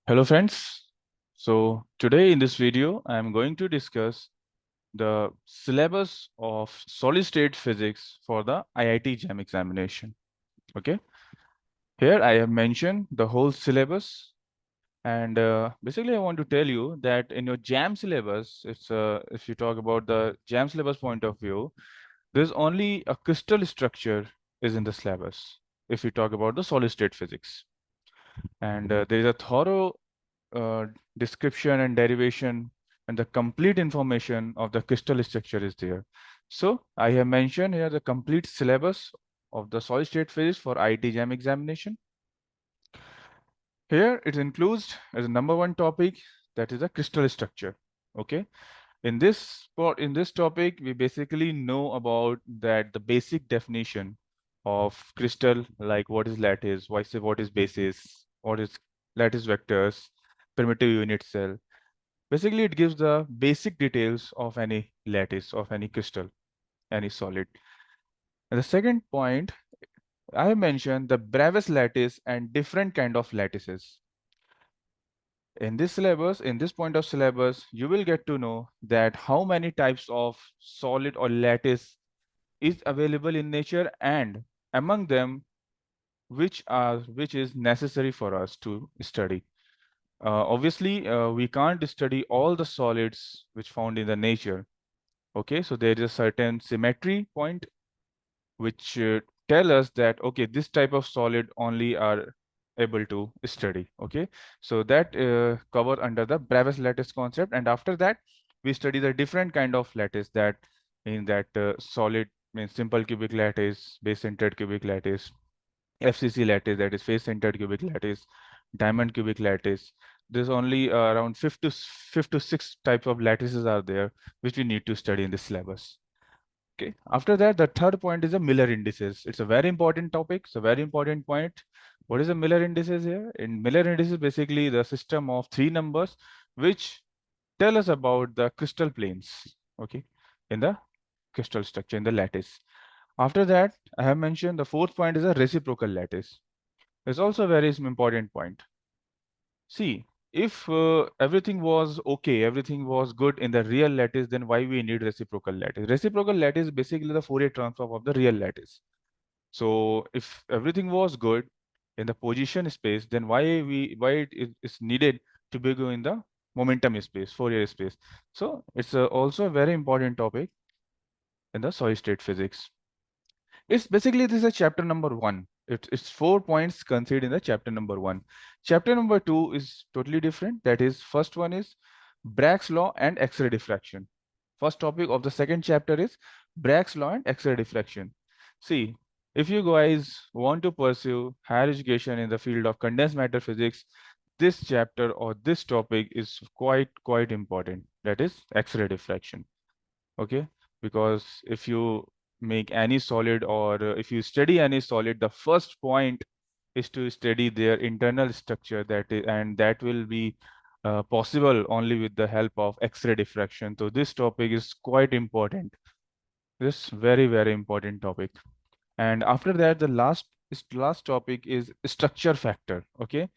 Hello friends. So today in this video, I am going to discuss the syllabus of solid state physics for the IIT-JAM examination. Okay. Here I have mentioned the whole syllabus, and basically I want to tell you that in your JAM syllabus, if you talk about the JAM syllabus point of view, there's only a crystal structure is in the syllabus. If we talk about the solid state physics, and there is a thorough uh, description and derivation and the complete information of the crystal structure is there. So I have mentioned here the complete syllabus of the solid state physics for IIT-JAM examination. Here it includes as a number one topic, that is the crystal structure. Okay. In this topic, we basically know about that the basic definition of crystal, like what is lattice, what is basis, what is lattice vectors, primitive unit cell. Basically, it gives the basic details of any lattice, of any crystal, any solid. And the second point, I have mentioned the Bravais lattice and different kind of lattices. In this syllabus, in this point of syllabus, you will get to know that how many types of solid or lattice is available in nature, and among them, which is necessary for us to study. Obviously, we can't study all the solids which found in the nature. Okay, so there is a certain symmetry point which tell us that okay, this type of solid only are able to study. Okay, so that cover under the Bravais lattice concept, and after that we study the different kind of lattice that in that solid means simple cubic lattice, base centered cubic lattice, FCC lattice, that is face centered cubic lattice, diamond cubic lattice. There's only around 5 to 6 types of lattices are there which we need to study in this syllabus. Okay. After that, the third point is the Miller indices. It's a very important topic. It's a very important point. What is the Miller indices here? In Miller indices, basically the system of three numbers which tell us about the crystal planes. Okay, in the crystal structure in the lattice. After that, I have mentioned the fourth point is a reciprocal lattice. It's also a very important point. See, if everything was okay, everything was good in the real lattice, then why we need reciprocal lattice? Reciprocal lattice is basically the Fourier transform of the real lattice. So if everything was good in the position space, then why it is needed to be go in the momentum space, Fourier space? So it's also a very important topic in the solid state physics. It's basically this is a chapter number one. It's 4 points considered in the chapter number one. Chapter number two is totally different. That is, first one is Bragg's law and X-ray diffraction. First topic of the second chapter is Bragg's law and X-ray diffraction. See, if you guys want to pursue higher education in the field of condensed matter physics, this chapter or this topic is quite important. That is X-ray diffraction. Okay, because if you make any solid or if you study any solid, the first point is to study their internal structure, and that will be possible only with the help of X-ray diffraction. So this topic is quite important. This very important topic. And after that, the last topic is structure factor. Okay,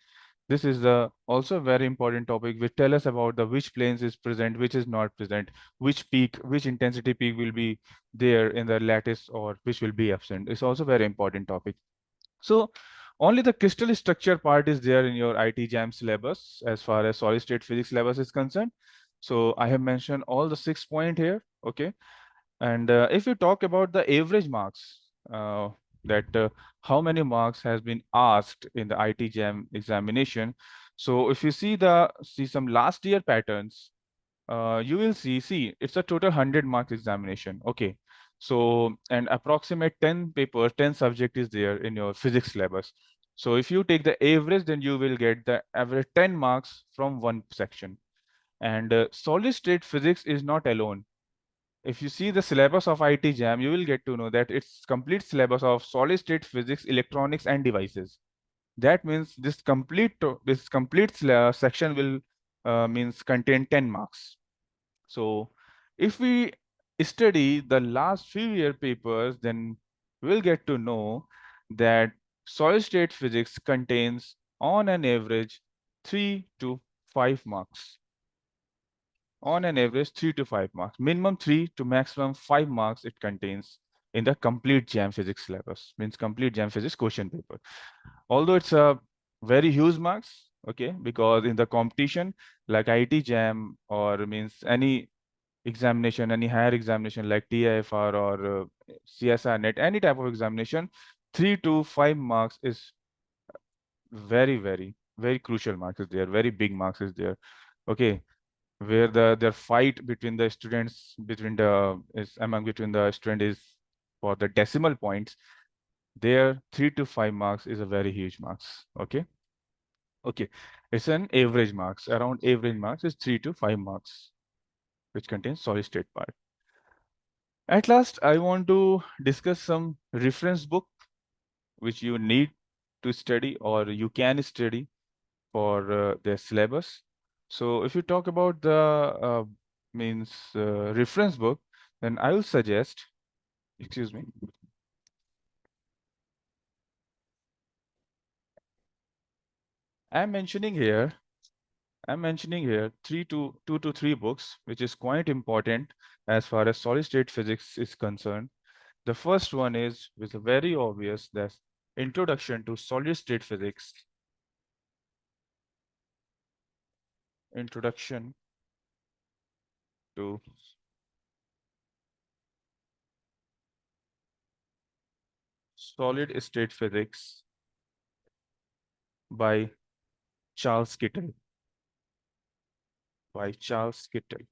this is the also very important topic which tell us about the which planes is present, which is not present, which peak, which intensity peak will be there in the lattice or which will be absent. It's also very important topic. So only the crystal structure part is there in your IIT-JAM syllabus as far as solid state physics syllabus is concerned. So I have mentioned all the 6 points here. Okay. And if you talk about the average marks, that how many marks has been asked in the IIT-JAM examination. So if you see some last year patterns, you will see it's a total 100 marks examination. Okay. So an approximate 10 paper, 10 subject is there in your physics syllabus. So if you take the average, then you will get the average 10 marks from one section. And solid state physics is not alone. If you see the syllabus of IIT-JAM, you will get to know that it's complete syllabus of solid state physics, electronics, and devices. That means this complete section will means contain 10 marks. So if we study the last few year papers, then we'll get to know that solid state physics contains on an average 3 to 5 marks. On an average, 3 to 5 marks. Minimum 3 to maximum 5 marks it contains in the complete JAM physics syllabus, means complete JAM physics question paper. Although it's a very huge marks, okay, because in the competition like IIT-JAM or means any examination, any higher examination like TIFR or CSIR net, any type of examination, 3 to 5 marks is very crucial marks is there, very big marks is there. Okay, where their fight between the students, between the student is for the decimal points. There, 3 to 5 marks is a very huge marks. Okay. Okay. It's an average marks. Around average marks is 3 to 5 marks, which contains solid state part. At last, I want to discuss some reference book which you need to study or you can study for the syllabus. So if you talk about the reference book, then I will suggest, excuse me, I'm mentioning here two to three books, which is quite important as far as solid state physics is concerned. The first one is, which is very obvious, that's Introduction to Solid State Physics. Introduction to Solid State Physics by Charles Kittle. By Charles Kittle.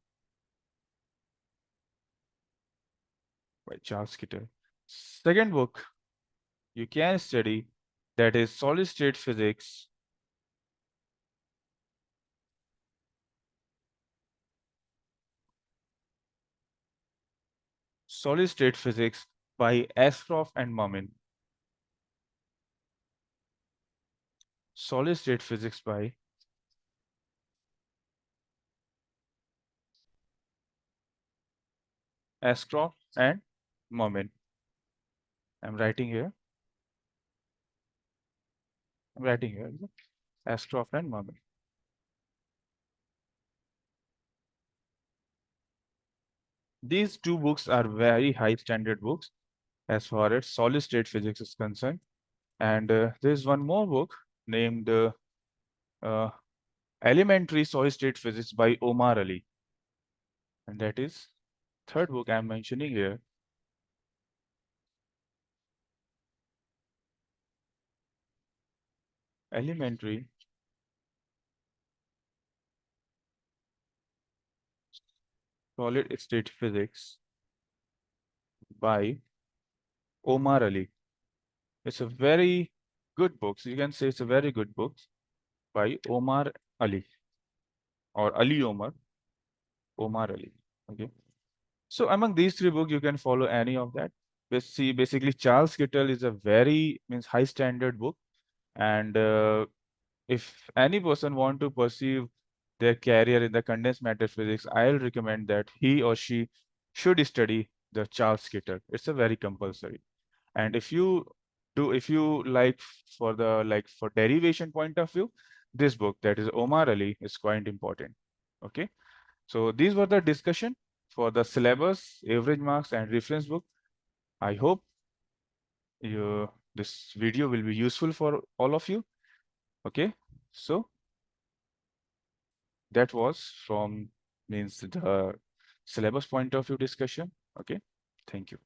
By Charles Kittle. Second book you can study, that is Solid State Physics Solid State Physics by Ashcroft and Mumin. Solid State Physics by Ashcroft and Mumin. I'm writing here. Ashcroft and Mumin. These two books are very high standard books as far as solid state physics is concerned. And there's one more book named uh, Elementary Solid State Physics by Omar Ali. And that is third book I'm mentioning here. Elementary Solid State Physics by Omar Ali. It's a very good book. So you can say it's a very good book by Omar Ali or Ali Omar Ali. Okay. So among these three books, you can follow any of that. Basically, Charles Kittle is a very means high standard book, and if any person want to pursue their career in the condensed matter physics, I'll recommend that he or she should study the Charles Kittle. It's a very compulsory. And if you like for derivation point of view, this book that is Omar Ali is quite important. Okay. So these were the discussion for the syllabus, average marks, and reference book. I hope this video will be useful for all of you. Okay, so that was from means the syllabus point of view discussion. Okay, thank you.